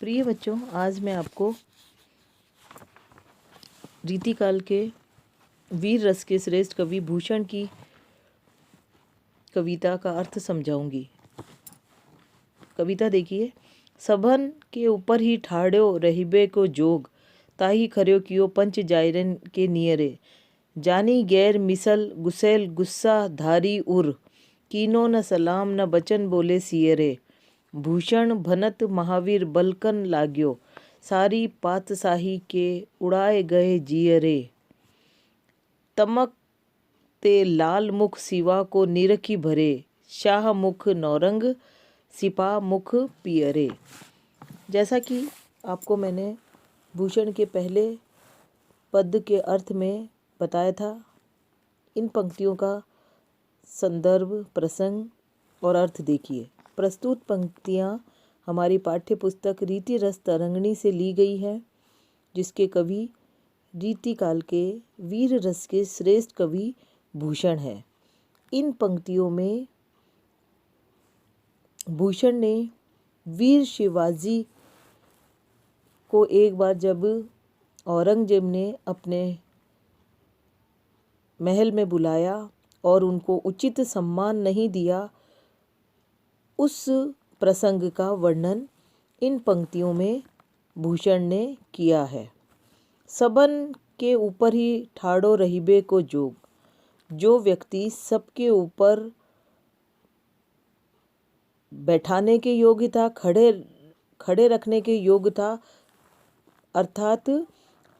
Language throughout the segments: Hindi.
प्रिय बच्चों, आज मैं आपको रीतिकाल के वीर रस के श्रेष्ठ कवि भूषण की कविता का अर्थ समझाऊंगी। कविता देखिए। सबन के ऊपर ही ठाड़ो रहिबे को जोग, ताही खर्यो कियो पंच जायरन के नियरे, जानी गैर मिसल गुसैल गुस्सा धारी उर, कीनो न सलाम न बचन बोले सियरे, भूषण भनत महावीर बलकन लाग्यो, सारी पातशाही के उड़ाए गए जियरे, तमक ते लाल मुख सिवा को निरखी भरे, शाह मुख नौरंग सिपा मुख पियरे। जैसा कि आपको मैंने भूषण के पहले पद के अर्थ में बताया था, इन पंक्तियों का संदर्भ, प्रसंग और अर्थ देखिए। प्रस्तुत पंक्तियाँ हमारी पाठ्य पुस्तक रीति रस तरंगिणी से ली गई हैं, जिसके कवि रीतिकाल के वीर रस के श्रेष्ठ कवि भूषण है। इन पंक्तियों में भूषण ने वीर शिवाजी को एक बार जब औरंगजेब ने अपने महल में बुलाया और उनको उचित सम्मान नहीं दिया, उस प्रसंग का वर्णन इन पंक्तियों में भूषण ने किया है। सबन के ऊपर ही ठाड़ो रहिबे को जोग, जो व्यक्ति सबके ऊपर बैठाने के योग्य था, खड़े रखने के योग्य था, अर्थात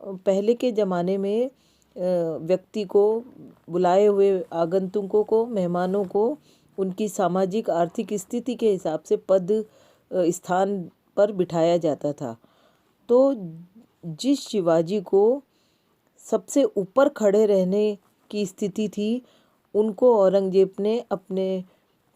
पहले के ज़माने में व्यक्ति को, बुलाए हुए आगंतुकों को, मेहमानों को उनकी सामाजिक आर्थिक स्थिति के हिसाब से पद स्थान पर बिठाया जाता था। तो जिस शिवाजी को सबसे ऊपर खड़े रहने की स्थिति थी, उनको औरंगजेब ने अपने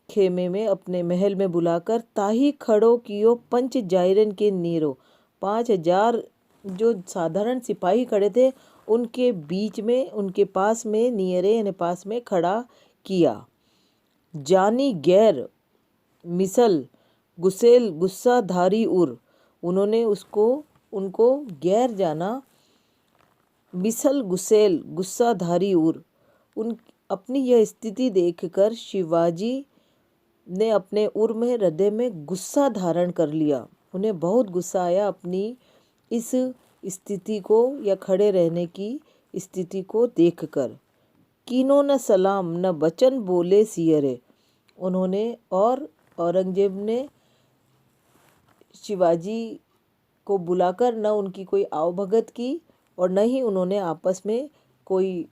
खेमे में, अपने महल में बुलाकर ताही खड़ो कियो पंच जायरन के नीरो, 5000 जो साधारण सिपाही खड़े थे उनके बीच में, उनके पास में, नियरे यानी पास में खड़ा किया। जानी गैर मिसल गुसेल गुस्सा धारी उर, उन्होंने उनको गैर जाना, मिसल गुसेल गुस्सा धारी उर, उन अपनी यह स्थिति देखकर शिवाजी ने अपने उर में, हृदय में गुस्सा धारण कर लिया। उन्हें बहुत गुस्सा आया अपनी इस स्थिति को या खड़े रहने की स्थिति को देखकर। कीनो न सलाम न बचन बोले सियरे, उन्होंने और औरंगजेब ने शिवाजी को बुलाकर न उनकी कोई आवभगत की और न ही उन्होंने आपस में कोई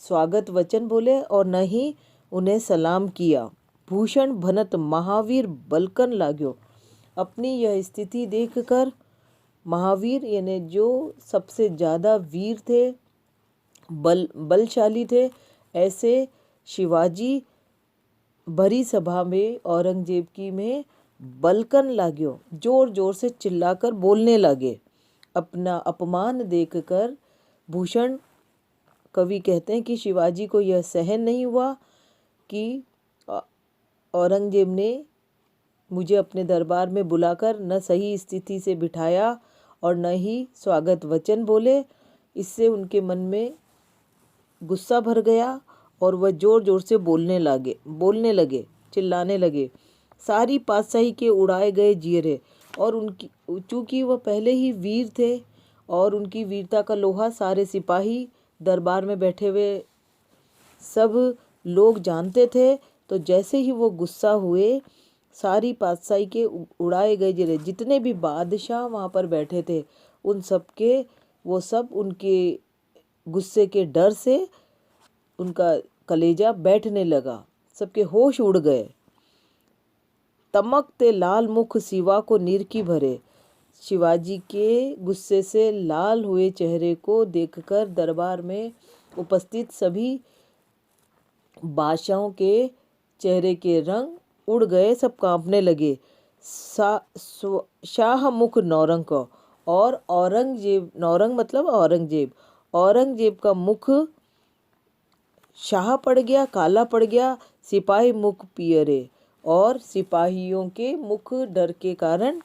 स्वागत वचन बोले और न ही उन्हें सलाम किया। भूषण भनत महावीर बलकन लाग्यो, अपनी यह स्थिति देखकर महावीर यानी जो सबसे ज़्यादा वीर थे, बलशाली थे, ऐसे शिवाजी भरी सभा में औरंगजेब की में बलकन लाग्यो, जोर जोर से चिल्लाकर बोलने लगे। अपना अपमान देखकर भूषण कवि कहते हैं कि शिवाजी को यह सहन नहीं हुआ कि औरंगजेब ने मुझे अपने दरबार में बुलाकर न सही स्थिति से बिठाया और न ही स्वागत वचन बोले। इससे उनके मन में गुस्सा भर गया और वह जोर जोर से बोलने लगे, चिल्लाने लगे। सारी पातशाही के उड़ाए गए जियरे, और उनकी, चूँकि वह पहले ही वीर थे और उनकी वीरता का लोहा सारे सिपाही, दरबार में बैठे हुए सब लोग जानते थे, तो जैसे ही वो गुस्सा हुए, सारी पातशाही के उड़ाए गए जियरे, जितने भी बादशाह वहाँ पर बैठे थे उन सब के, वो सब उनके गुस्से के डर से उनका कलेजा बैठने लगा, सबके होश उड़ गए। तमकते लाल मुख सिवा को निरखी भरे, शिवाजी के गुस्से से लाल हुए चेहरे को देखकर दरबार में उपस्थित सभी बादशाहों के चेहरे के रंग उड़ गए, सब कांपने लगे। शाह मुख नौरंग को, और औरंगजेब, नौरंग मतलब औरंगजेब, औरंगजेब का मुख शाह पड़ गया, काला पड़ गया। सिपाही मुख पियरे, और सिपाहियों के मुख डर के कारण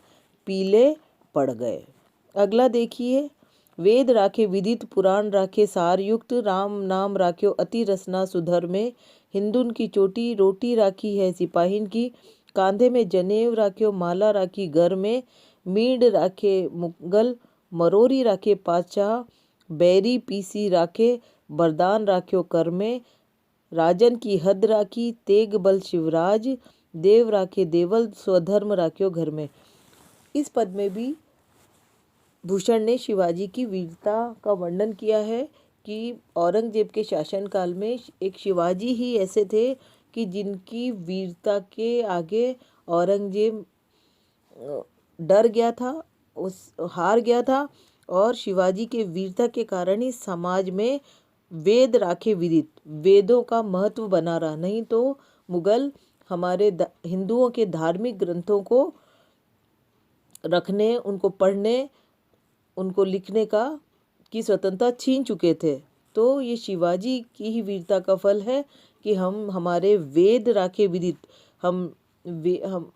पीले पड़ गए। अगला देखिए, वेद राखे विदित पुराण राखे सारयुक्त, राम नाम राख्यो अति रसना सुधर में, हिंदुन की चोटी रोटी राखी है सिपाहीन की, कांधे में जनेव राख्यो माला राखी घर में, मीड राखे मुगल मरोरी राखे पातशाह, बैरी पीसी राखे बरदान राख्यो कर में, राजन की हद राखी तेग बल शिवराज, देव राखे देवल स्वधर्म राख्यो घर में। इस पद में भी भूषण ने शिवाजी की वीरता का वर्णन किया है कि औरंगजेब के शासनकाल में एक शिवाजी ही ऐसे थे कि जिनकी वीरता के आगे औरंगजेब डर गया था, हार गया था। और शिवाजी के वीरता के कारण ही समाज में वेद राखे विदित, वेदों का महत्व बना रहा। नहीं तो मुगल हमारे हिंदुओं के धार्मिक ग्रंथों को रखने, उनको पढ़ने, उनको लिखने की स्वतंत्रता छीन चुके थे। तो ये शिवाजी की ही वीरता का फल है कि हमारे वेद राखे विदित,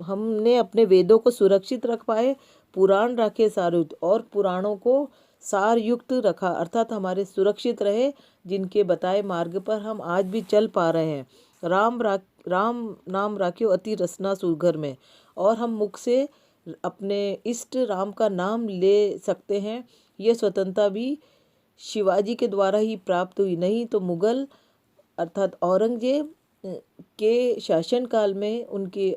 हमने अपने वेदों को सुरक्षित रख पाए, पुराण राखे सारयुक्त, और पुराणों को सारयुक्त रखा, अर्थात हमारे सुरक्षित रहे, जिनके बताए मार्ग पर हम आज भी चल पा रहे हैं। राम नाम राख्यो अति रसना सुघर में, और हम मुख से अपने इष्ट राम का नाम ले सकते हैं। यह स्वतंत्रता भी शिवाजी के द्वारा ही प्राप्त हुई। नहीं तो मुगल अर्थात औरंगजेब के शासनकाल में उनके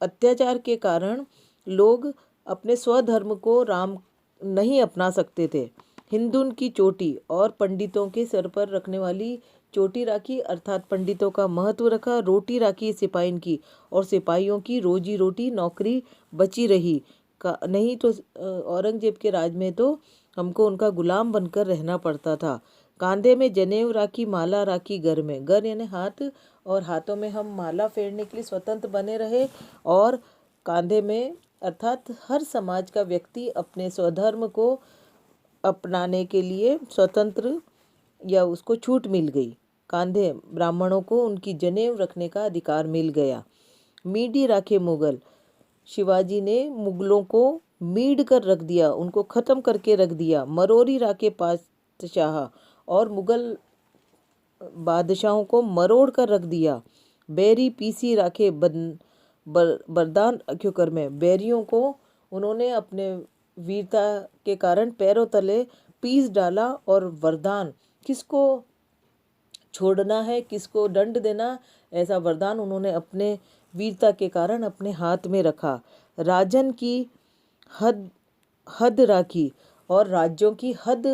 अत्याचार के कारण लोग अपने स्वधर्म को राम नहीं अपना सकते थे। हिंदुन की चोटी, और पंडितों के सर पर रखने वाली चोटी राखी, अर्थात पंडितों का महत्व रखा। रोटी राखी सिपाहीन की, और सिपाहियों की रोजी रोटी नौकरी बची रही। नहीं तो औरंगजेब के राज में तो हमको उनका गुलाम बनकर रहना पड़ता था। कांधे में जनेऊ राखी माला राखी घर में, घर यानी हाथ, और हाथों में हम माला फेरने के लिए स्वतंत्र बने रहे। और कांधे में अर्थात हर समाज का व्यक्ति अपने स्वधर्म को अपनाने के लिए स्वतंत्र या उसको छूट मिल गई। कांधे ब्राह्मणों को उनकी जनेऊ रखने का अधिकार मिल गया। मीडी राखे मुगल, शिवाजी ने मुगलों को मीड कर रख दिया, उनको ख़त्म करके रख दिया। मरोरी राखे पातशाह, और मुगल बादशाहों को मरोड़ कर रख दिया। बैरी पीसी राखे बरदान रख्यो कर में, बैरियों को उन्होंने अपने वीरता के कारण पैरों तले पीस डाला। और वरदान, किसको छोड़ना है, किसको दंड देना, ऐसा वरदान उन्होंने अपने वीरता के कारण अपने हाथ में रखा। राजन की हद राखी, और राज्यों की हद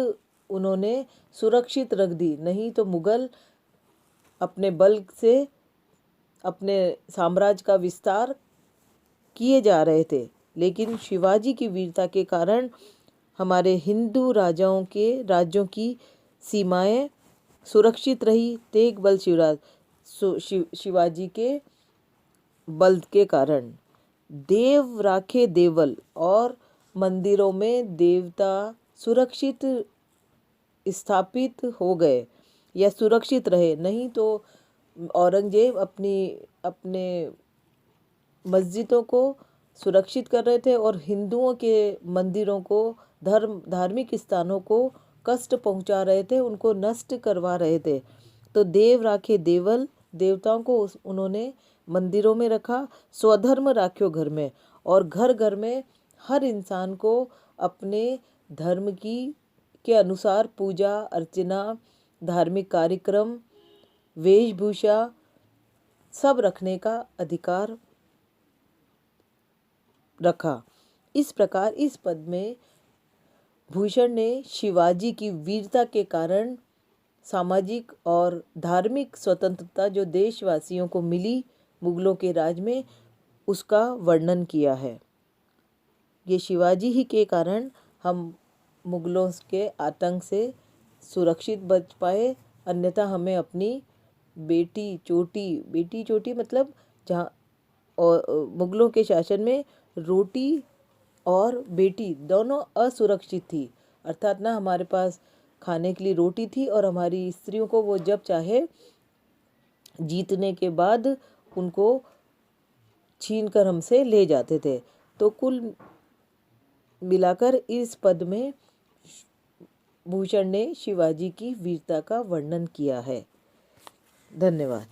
उन्होंने सुरक्षित रख दी। नहीं तो मुगल अपने बल से अपने साम्राज्य का विस्तार किए जा रहे थे, लेकिन शिवाजी की वीरता के कारण हमारे हिंदू राज्यों की सीमाएं सुरक्षित रही। तेग बल शिवाजी के बल के कारण। देव राखे देवल, और मंदिरों में देवता सुरक्षित स्थापित हो गए या सुरक्षित रहे। नहीं तो औरंगजेब अपने मस्जिदों को सुरक्षित कर रहे थे और हिंदुओं के मंदिरों को, धार्मिक स्थानों को कष्ट पहुंचा रहे थे, उनको नष्ट करवा रहे थे। तो देव राखे देवल, देवताओं को उन्होंने मंदिरों में रखा। स्वधर्म राख्यो घर में, और घर घर में हर इंसान को अपने धर्म के अनुसार पूजा अर्चना, धार्मिक कार्यक्रम, वेशभूषा सब रखने का अधिकार रखा। इस प्रकार इस पद में भूषण ने शिवाजी की वीरता के कारण सामाजिक और धार्मिक स्वतंत्रता जो देशवासियों को मिली मुगलों के राज में, उसका वर्णन किया है। ये शिवाजी ही के कारण हम मुगलों के आतंक से सुरक्षित बच पाए, अन्यथा हमें अपनी बेटी चोटी मतलब जहाँ मुगलों के शासन में रोटी और बेटी दोनों असुरक्षित थी। अर्थात ना हमारे पास खाने के लिए रोटी थी, और हमारी स्त्रियों को वो जब चाहे जीतने के बाद उनको छीन कर हमसे ले जाते थे। तो कुल मिलाकर इस पद में भूषण ने शिवाजी की वीरता का वर्णन किया है। धन्यवाद।